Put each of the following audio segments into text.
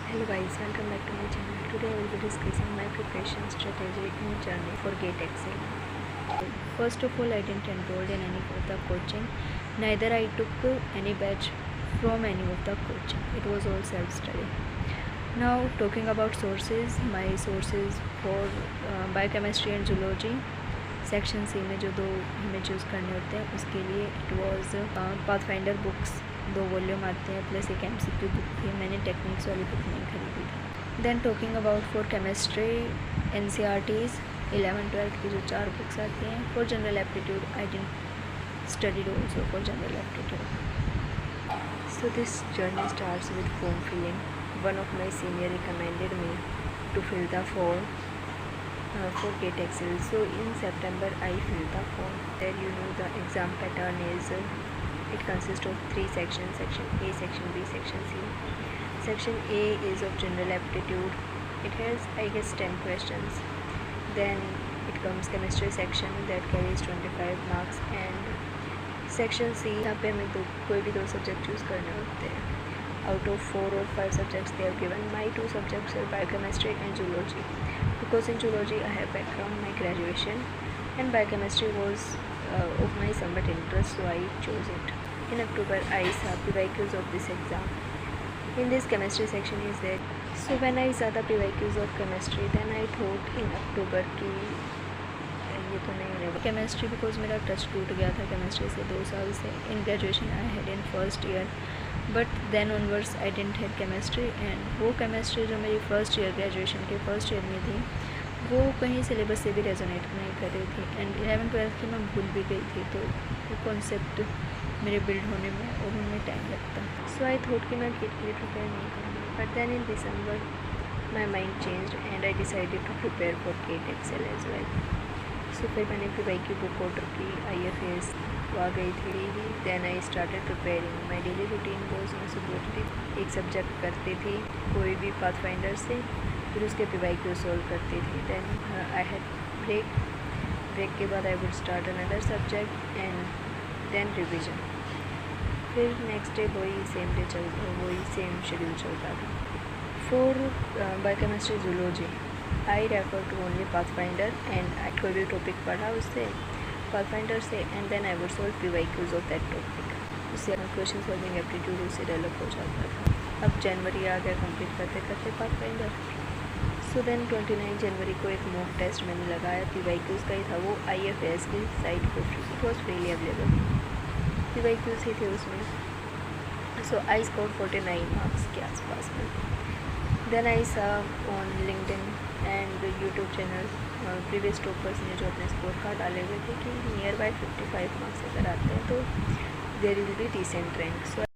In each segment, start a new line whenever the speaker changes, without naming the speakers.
Hello guys, welcome back to my channel. Today I will be discussing my preparation strategy and journey for GATE Excel. First of all, I didn't enroll in any of the coaching. Neither I took any batch from any of the coaching. It was all self-study. Now talking about sources, my sources for biochemistry and zoology section C में जो दो हमें choose करने होते हैं उसके लिए it was pathfinder books 2 volume आते हैं प्लस एक MCQ बुक थी. मैंने टेक्निक्स वाली बुक नहीं खरीदी थी. Then talking about for chemistry NCERTs 11-12 की जो 4 बुक्स आती हैं. For general aptitude I didn't studied also for general aptitude. So this journey starts with form filling. One of my senior recommended me to fill the form for GATE Excel. So in September I filled the form. There you know the exam pattern is it consists of 3 sections: section A, section B, section C. Section A is of general aptitude. It has I guess 10 questions. Then it comes chemistry section that carries 25 marks and section C यहाँ पे हमें कोई भी 2 subject choose करने होते हैं. Out of 4 or 5 subjects they have given. My 2 subjects are biochemistry and zoology. Because in zoology I have background, my graduation, and biochemistry was of my somewhat interest, so I chose it. In October I saw PYQs of this exam. In this chemistry section is there. So when I saw the PYQs of chemistry, then I thought in October कि ये तो नहीं होने. Chemistry because मेरा touch टूट गया था chemistry से 2 साल से. In graduation I had in first year but then onwards I didn't have chemistry. And वो केमिस्ट्री जो मेरी फर्स्ट ईयर ग्रेजुएशन के फर्स्ट ईयर में थी वो कहीं सिलेबस से भी रेजोनेट नहीं कर रही थी. एंड 11-12 की मैं भूल भी गई थी तो वो कॉन्सेप्ट मेरे बिल्ड होने में और उनमें टाइम लगता. सो आई थॉट कि मैं GATE के लिए प्रिपेयर नहीं करूँगी. But then in December my mind changed and I decided to prepare for GATE Excel as well. So फिर मैंने PYQ बुक ऑर्डर की. IFAS आ गई थी. Then I started preparing. My daily routine was मैं सुबह उठती एक सब्जेक्ट करती थी कोई भी पाथफाइंडर से, फिर उसके PYQ सॉल्व करती थी. देन आई हैड ब्रेक के बाद I would start another subject and then revision. फिर नेक्स्ट डे वही सेम शेड्यूल चलता था. For biochemistry zoology I refer to only Pathfinder and कोई भी टॉपिक पढ़ा उससे पाथफाइंडर से and then I would solve PYQs of that topic. उससे क्वेश्चन सॉल्विंग एप्टीट्यूड उससे डेवलप हो जाता था. अब जनवरी आ गया कंप्लीट करते करते पाथफाइंडर. सो देन 29 जनवरी को एक मॉक टेस्ट मैंने लगाया. PYQs का ही था वो. IFAS की साइट पर it was freely available. PYQs ही थे उसमें. सो आई स्कोर 49 मार्क्स के आसपास में. देन आई सा on LinkedIn and YouTube channel previous toppers ने जो अपने स्कोर कार्ड डाले हुए थे कि नियर बाय 55 मार्क्स अगर आते हैं तो there will be decent rank.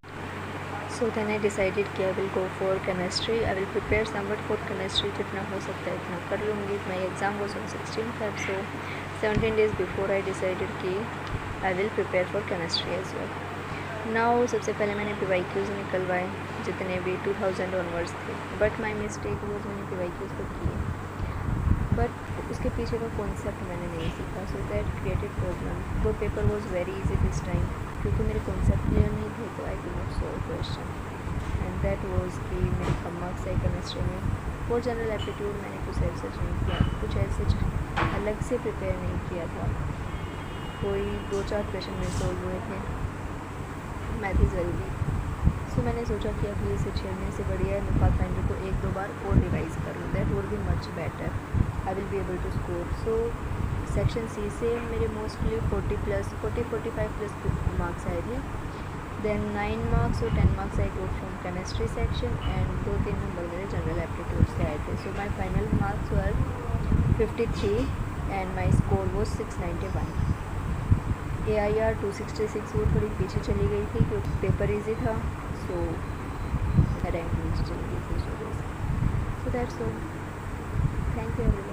So then I decided कि I will go for chemistry. I will prepare somewhat for chemistry. जितना हो सकता है इतना कर लूँगी. My exam was on 16 Feb. So 17 days before I decided कि I will prepare for chemistry as well. Now सबसे पहले मैंने PYQs निकलवाए जितने भी 2000 ऑनवर्ड्स थे. बट माई मिस्टेक वॉज मैंने PYQs तो किए बट उसके पीछे का कॉन्सेप्ट मैंने नहीं सीखा. So that created problem. वो paper was very easy this time क्योंकि मेरे कॉन्सेप्ट क्लियर नहीं थे तो I could not solve question and that was कि मेरे कम मार्क्स है केमिस्ट्री में. फॉर जनरल एप्टीट्यूड मैंने कुछ ऐसा नहीं किया, कुछ ऐसे अलग से प्रिपेयर नहीं किया था. कोई 2-4 क्वेश्चन में सॉल्व हुए थे. Math is very weak. So मैंने सोचा कि अभी इसे छेड़ने से बढ़िया है मैं पाथफाइंडर को 1-2 बार और रिवाइज़ कर लूँ. That would be much better. I will be able to score. So section C से मेरे मोस्टली 40-45 प्लस मार्क्स आए थे. देन 9 मार्क्स और 10 marks I got from chemistry section and 2-3 number मेरे जनरल एप्टीट्यूड से आए थे. So my final marks were 53 and my score वो 691. AIR 266 वो थोड़ी पीछे चली गई थी क्योंकि पेपर इजी था. सो रैंक नीचे चली गई थी. So that's all. Thank you everyone.